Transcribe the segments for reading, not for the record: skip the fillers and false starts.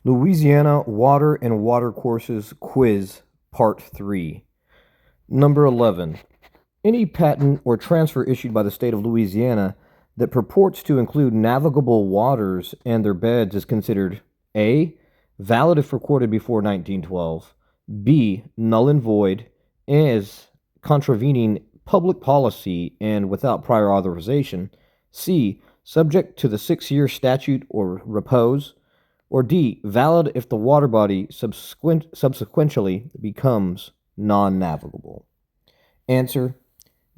Louisiana Water and Watercourses Quiz, Part 3. Number 11. Any patent or transfer issued by the state of Louisiana that purports to include navigable waters and their beds is considered A. Valid if recorded before 1912, B. Null and void as contravening public policy and without prior authorization, C. Subject to the 6-year statute or repose, or D. Valid if the water body subsequently becomes non-navigable. Answer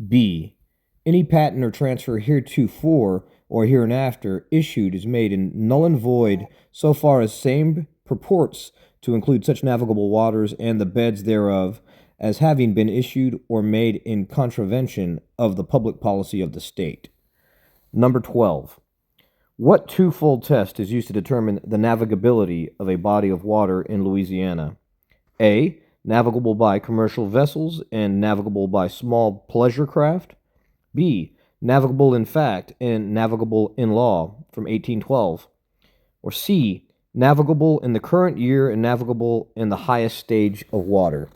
B. Any patent or transfer heretofore or hereinafter issued is made in null and void so far as same purports to include such navigable waters and the beds thereof as having been issued or made in contravention of the public policy of the state. Number 12. What twofold test is used to determine the navigability of a body of water in Louisiana? A. Navigable by commercial vessels and navigable by small pleasure craft. B. Navigable in fact and navigable in law from 1812. Or C. Navigable in the current year and navigable in the highest stage of water.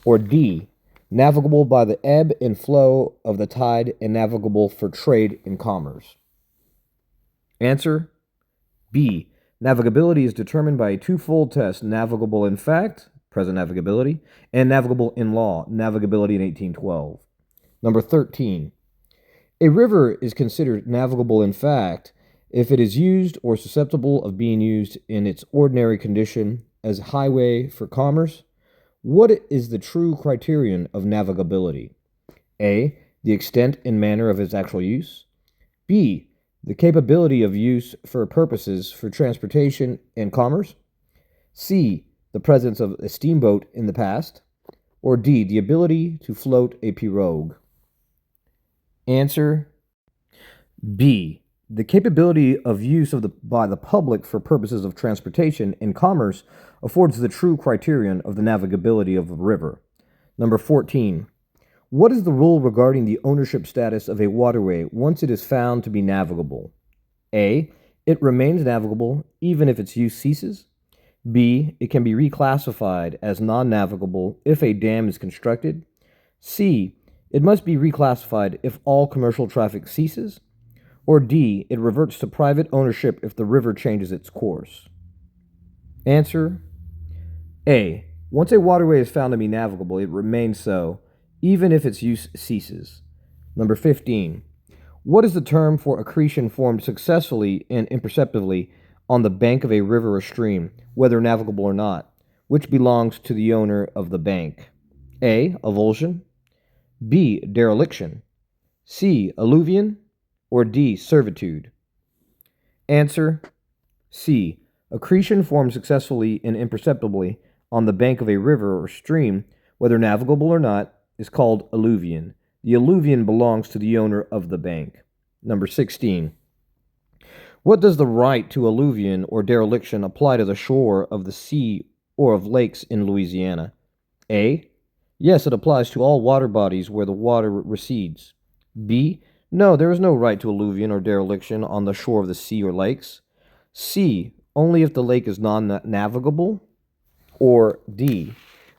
Or D. Navigable by the ebb and flow of the tide and navigable for trade and commerce. Answer B. Navigability is determined by a twofold test: navigable in fact, present navigability, and navigable in law, navigability in 1812. Number 13. A river is considered navigable in fact if it is used or susceptible of being used in its ordinary condition as a highway for commerce. What is the true criterion of navigability? A. The extent and manner of its actual use. B. The capability of use for purposes for transportation and commerce. C. The presence of a steamboat in the past. Or D. The ability to float a pirogue. Answer B. The capability of use by the public for purposes of transportation and commerce affords the true criterion of the navigability of a river. Number 14. What is the rule regarding the ownership status of a waterway once it is found to be navigable? A. It remains navigable even if its use ceases. B. It can be reclassified as non-navigable if a dam is constructed. C. It must be reclassified if all commercial traffic ceases. Or D. It reverts to private ownership if the river changes its course. Answer A. Once a waterway is found to be navigable, it remains so, even if its use ceases. Number 15. What is the term for accretion formed successfully and imperceptibly on the bank of a river or stream, whether navigable or not, which belongs to the owner of the bank? A. Avulsion. B. Dereliction. C. Alluvion. Or D. Servitude. Answer C. Accretion formed successfully and imperceptibly on the bank of a river or stream, whether navigable or not, is called alluvion. The alluvion belongs to the owner of the bank. Number 16. What does the right to alluvion or dereliction apply to the shore of the sea or of lakes in Louisiana? A. Yes, it applies to all water bodies where the water recedes. B. No, there is no right to alluvion or dereliction on the shore of the sea or lakes. C. Only if the lake is non-navigable. Or D.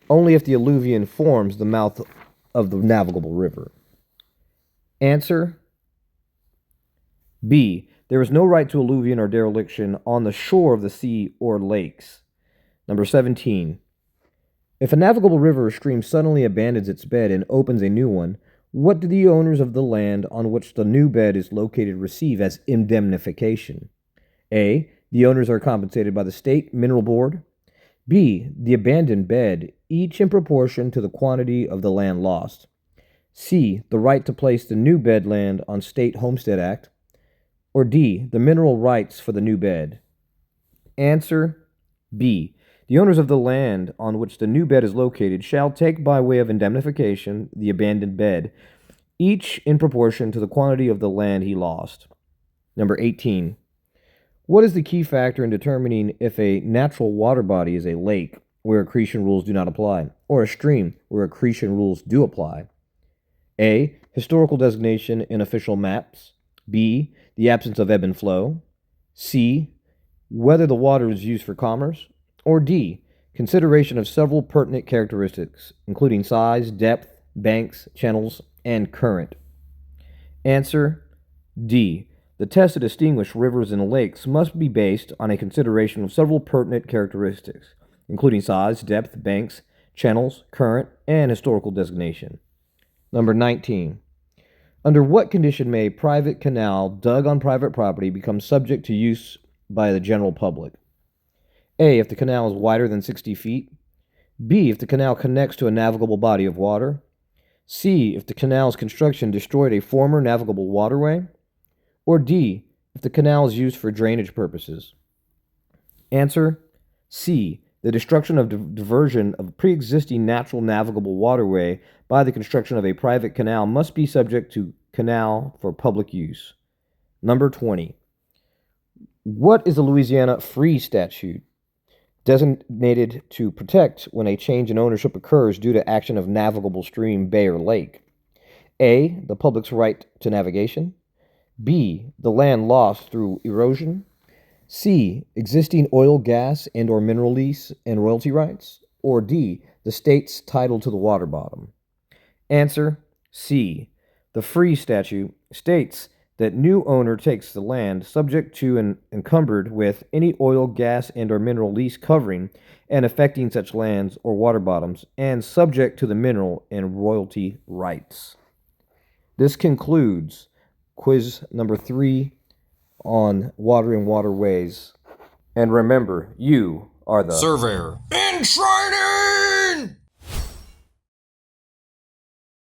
Only if the alluvion forms the mouth of the navigable river. Answer B. There is no right to alluvion or dereliction on the shore of the sea or lakes. Number 17. If a navigable river or stream suddenly abandons its bed and opens a new one, what do the owners of the land on which the new bed is located receive as indemnification? A. The owners are compensated by the state mineral board. B. The abandoned bed, each in proportion to the quantity of the land lost. C. The right to place the new bed land on State Homestead Act. Or D. The mineral rights for the new bed. Answer B. The owners of the land on which the new bed is located shall take by way of indemnification the abandoned bed, each in proportion to the quantity of the land he lost. Number 18. What is the key factor in determining if a natural water body is a lake, where accretion rules do not apply, or a stream, where accretion rules do apply? A. Historical designation in official maps. B. The absence of ebb and flow. C. whether the water is used for commerce, or D, consideration of several pertinent characteristics, including size, depth, banks, channels, and current. Answer D. The test to distinguish rivers and lakes must be based on a consideration of several pertinent characteristics, including size, depth, banks, channels, current, and historical designation. Number 19. Under what condition may a private canal dug on private property become subject to use by the general public? A. If the canal is wider than 60 feet. B. If the canal connects to a navigable body of water. C. If the canal's construction destroyed a former navigable waterway. Or D. If the canal is used for drainage purposes. Answer C. The destruction of diversion of a pre-existing natural navigable waterway by the construction of a private canal must be subject to canal for public use. Number 20. What is the Louisiana Free Statute designated to protect when a change in ownership occurs due to action of navigable stream, bay, or lake? A. The public's right to navigation. B. The land lost through erosion. C. Existing oil, gas, and or mineral lease and royalty rights. Or D. The state's title to the water bottom. Answer C. The Free Statute states that new owner takes the land subject to and encumbered with any oil, gas, and or mineral lease covering and affecting such lands or water bottoms, and subject to the mineral and royalty rights. This concludes quiz number 3 on water and waterways. And remember, you are the surveyor in training!